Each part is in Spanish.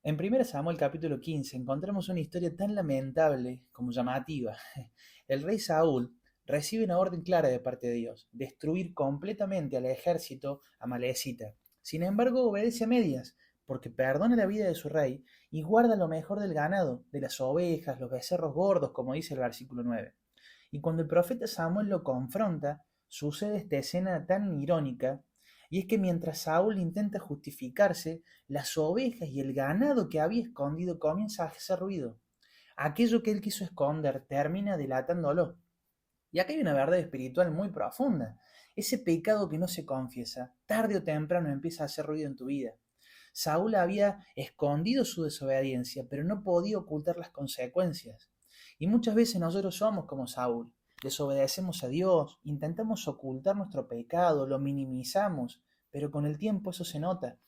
En 1 Samuel capítulo 15 encontramos una historia tan lamentable como llamativa. El rey Saúl recibe una orden clara de parte de Dios, destruir completamente al ejército amalecita. Sin embargo, obedece a medias, porque perdona la vida de su rey y guarda lo mejor del ganado, de las ovejas, los becerros gordos, como dice el versículo 9. Y cuando el profeta Samuel lo confronta, sucede esta escena tan irónica, y es que mientras Saúl intenta justificarse, las ovejas y el ganado que había escondido comienza a hacer ruido. Aquello que él quiso esconder termina delatándolo. Y acá hay una verdad espiritual muy profunda. Ese pecado que no se confiesa, tarde o temprano empieza a hacer ruido en tu vida. Saúl había escondido su desobediencia, pero no podía ocultar las consecuencias. Y muchas veces nosotros somos como Saúl. Desobedecemos a Dios, intentamos ocultar nuestro pecado, lo minimizamos, pero con el tiempo eso se nota.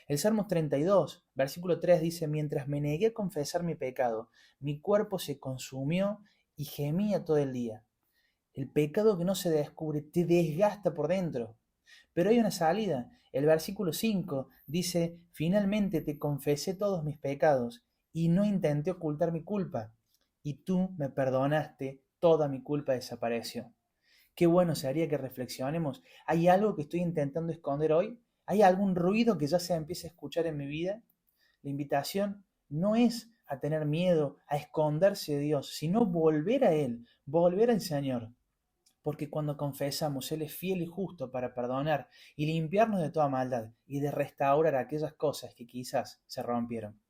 El Salmo 32, versículo 3 dice, mientras me negué a confesar mi pecado, mi cuerpo se consumió y gemía todo el día. El pecado que no se descubre te desgasta por dentro. Pero hay una salida. El versículo 5 dice, finalmente te confesé todos mis pecados y no intenté ocultar mi culpa. Y tú me perdonaste, toda mi culpa desapareció. Qué bueno sería que reflexionemos. ¿Hay algo que estoy intentando esconder hoy? ¿Hay algún ruido que ya se empiece a escuchar en mi vida? La invitación no es a tener miedo, a esconderse de Dios, sino volver a Él, volver al Señor. Porque cuando confesamos, Él es fiel y justo para perdonar y limpiarnos de toda maldad y de restaurar aquellas cosas que quizás se rompieron.